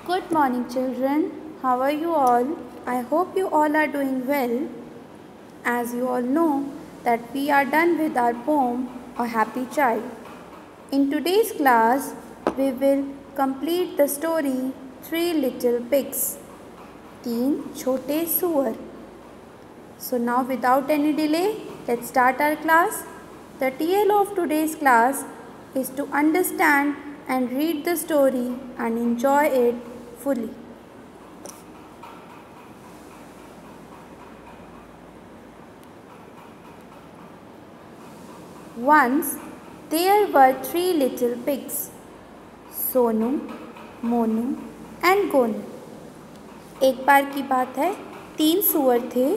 Good morning, children. How are you all? I hope you all are doing well. As you all know that we are done with our poem, A Happy Child. In today's class, we will complete the story Three Little Pigs. तीन छोटे सुअर. So now without any delay, let's start our class. The TL of today's class is to understand and read the story and enjoy it fully. Once there were three little pigs, Sonu, Monu and Gonu. एक बार की बात है, तीन सुअर थे,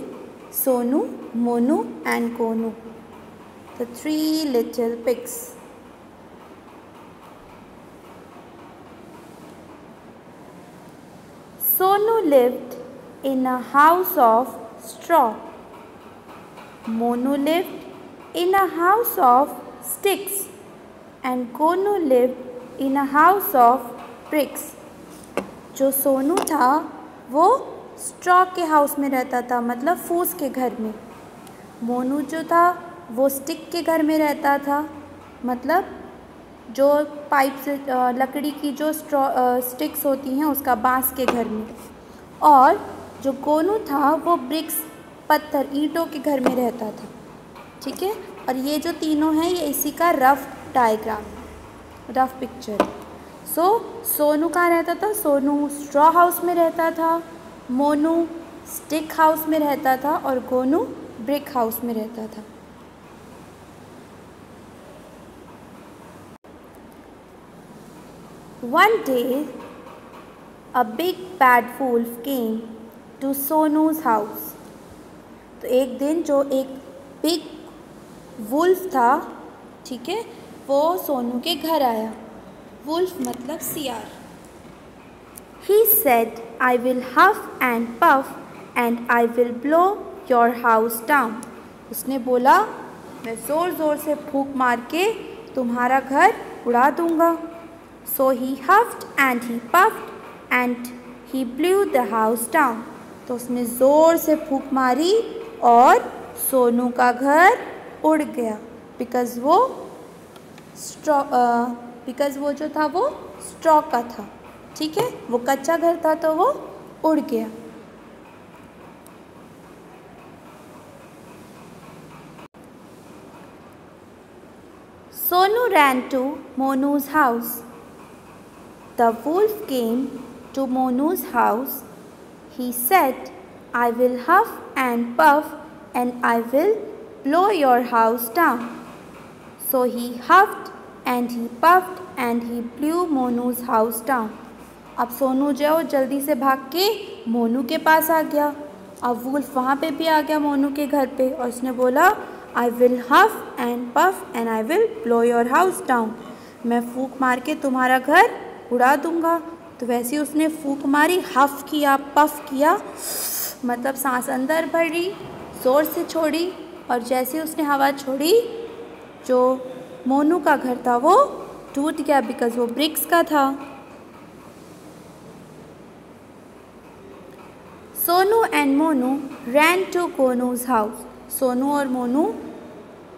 Sonu, Monu and Gonu. The three little pigs. Sonu lived in a house of straw. Monu lived in a house of sticks. And Gonu lived in a house of bricks. जो सोनू था वो स्ट्रॉ के हाउस में रहता था, मतलब फूस के घर में. मोनू जो था वो स्टिक के घर में रहता था, मतलब जो पाइप से लकड़ी की जो स्टिक्स होती हैं उसका बांस के घर में. और जो गोनू था वो ब्रिक्स पत्थर ईंटों के घर में रहता था. ठीक है. और ये जो तीनों हैं ये इसी का rough diagram, rough picture. Sonu कहाँ रहता था? सोनू स्ट्रॉ हाउस में रहता था, मोनू स्टिक हाउस में रहता था और गोनू ब्रिक हाउस में रहता था. One day, a big bad wolf came to Sonu's house. तो एक दिन जो एक बिग वुल्फ था, ठीक है, वो सोनू के घर आया. वुल्फ मतलब सियार. He said, I will huff and puff and I will blow your house down. उसने बोला, मैं ज़ोर ज़ोर से फूंक मार के तुम्हारा घर उड़ा दूँगा. So he huffed and he puffed and he blew the house down. तो उसने ज़ोर से फूंक मारी और सोनू का घर उड़ गया. बिकॉज़ वो जो था वो स्ट्रॉ का था. ठीक है, वो कच्चा घर था तो वो उड़ गया. Sonu ran to Monu's house. The wolf came to Monu's house. He said, I will huff and puff and I will blow your house down. So he huffed and he puffed and he blew Monu's house down. अब सोनू जो जल्दी से भाग के मोनू के पास आ गया. अब wolf वहाँ पे भी आ गया मोनू के घर पे और उसने बोला, I will huff and puff and I will blow your house down. मैं फूंक मार के तुम्हारा घर उड़ा दूँगा. तो वैसे ही उसने फूंक मारी, हफ किया, पफ किया, मतलब सांस अंदर भरी, ज़ोर से छोड़ी और जैसे उसने हवा छोड़ी जो मोनू का घर था वो टूट गया. बिकॉज़ वो ब्रिक्स का था. Sonu and Monu ran to Gonu's house. Sonu और मोनू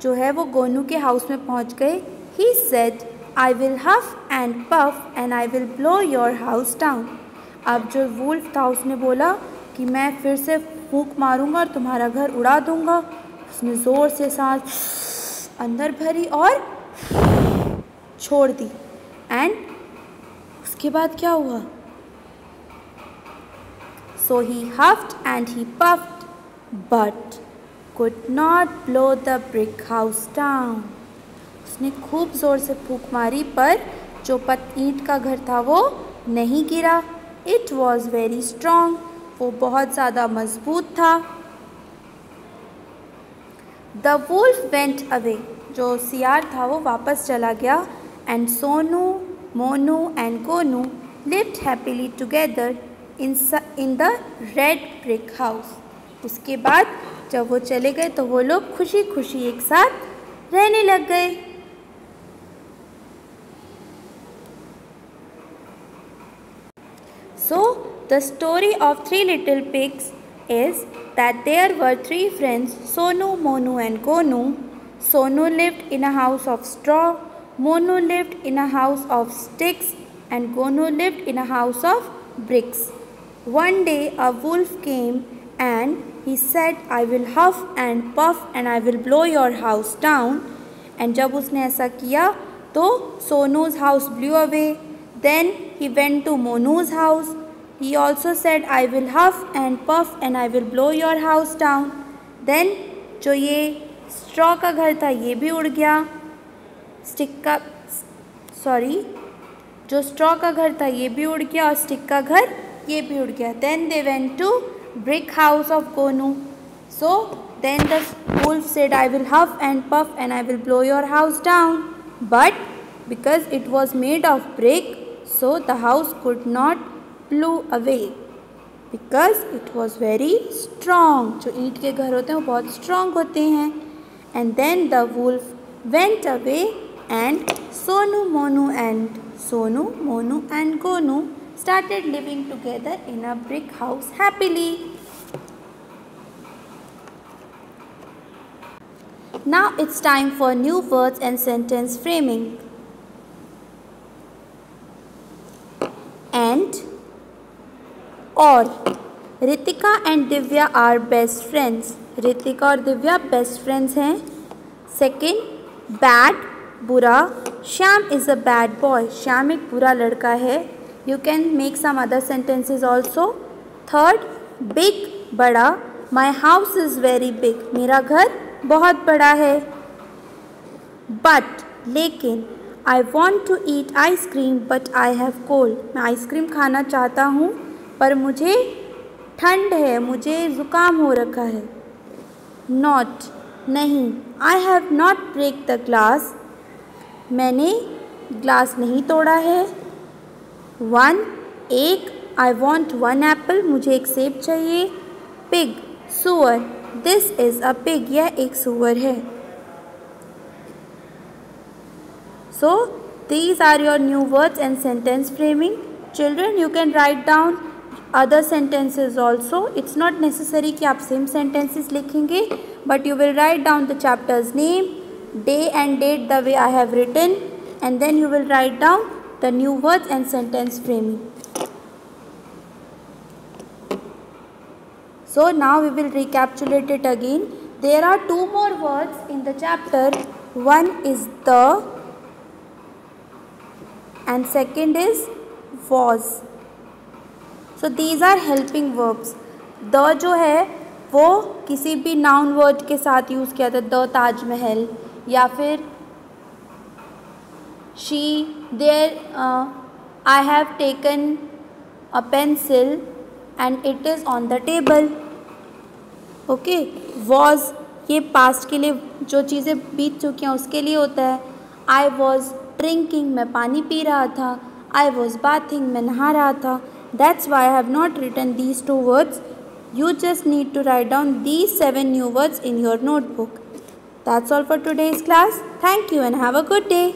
जो है वो गोनू के हाउस में पहुंच गए. He said, I will huff and puff and I will blow your house down. अब जो वुल्फ था उसने बोला कि मैं फिर से फूंक मारूंगा और तुम्हारा घर उड़ा दूंगा. उसने ज़ोर से सांस अंदर भरी और छोड़ दी. एंड उसके बाद क्या हुआ? So he huffed and he puffed but could not blow the brick house down. उसने खूब ज़ोर से फूंक मारी पर जो ईंट का घर था वो नहीं गिरा. It was very strong. वो बहुत ज़्यादा मजबूत था. The wolf went away. जो सियार था वो वापस चला गया. And Sonu, Monu and Gonu lived happily together in the red brick house. उसके बाद जब वो चले गए तो वो लोग खुशी खुशी एक साथ रहने लग गए. So the story of Three Little Pigs is that there were three friends, Sonu, Monu and Gonu. Sonu lived in a house of straw, Monu lived in a house of sticks, and Gonu lived in a house of bricks. One day a wolf came and he said, I will huff and puff and I will blow your house down. And जब उसने ऐसा किया तो Sonu's house blew away. Then he went to Monu's house. He also said, I will huff and puff and I will blow your house down. Then जो ये straw का घर था ये भी उड़ गया. जो straw का घर था ये भी उड़ गया और stick का घर ये भी उड़ गया. Then they went to brick house of Gonu. So then the wolf said, I will huff and puff and I will blow your house down. But because it was made of brick, so the house could not blow away because it was very strong. जो ईंट के घर होते हैं वो बहुत strong होते हैं. And then the wolf went away and Sonu, Monu and Gonu started living together in a brick house happily. Now it's time for new words and sentence framing. And or Ritika and Divya are best friends. Ritika और Divya best friends हैं. Second, bad बुरा. Shyam is a bad boy. Shyam एक बुरा लड़का है. You can make some other sentences also. Third, big बड़ा. My house is very big. मेरा घर बहुत बड़ा है. But लेकिन I want to eat ice cream but I have cold. मैं आइसक्रीम खाना चाहता हूँ पर मुझे ठंड है, मुझे ज़ुकाम हो रखा है. Not नहीं. I have not break the glass. मैंने ग्लास नहीं तोड़ा है. 1 एक. I want 1 apple. मुझे एक सेब चाहिए. Pig सुअर. This is a pig. यह एक सुअर है. So these are your new words and sentence framing. Children, you can write down other sentences also. It's not necessary कि आप same sentences लिखेंगे, but you will write down the chapter's name, day and date the way I have written, and then you will write down the new words and sentence framing. So now we will recapitulate it again. There are 2 more words in the chapter. One is the and second is was. So these are helping verbs. The जो है वो किसी भी noun word के साथ use किया था. The Taj Mahal या फिर she, there, I have taken a pencil and it is on the table. Okay. Was ये past के लिए जो चीज़ें बीत चुकी हैं उसके लिए होता है. I was drinking मैं पानी पी रहा था. I was bathing मैं नहा रहा था. That's why I have not written these 2 words. You just need to write down these 7 new words in your notebook. That's all for today's class. Thank you and have a good day.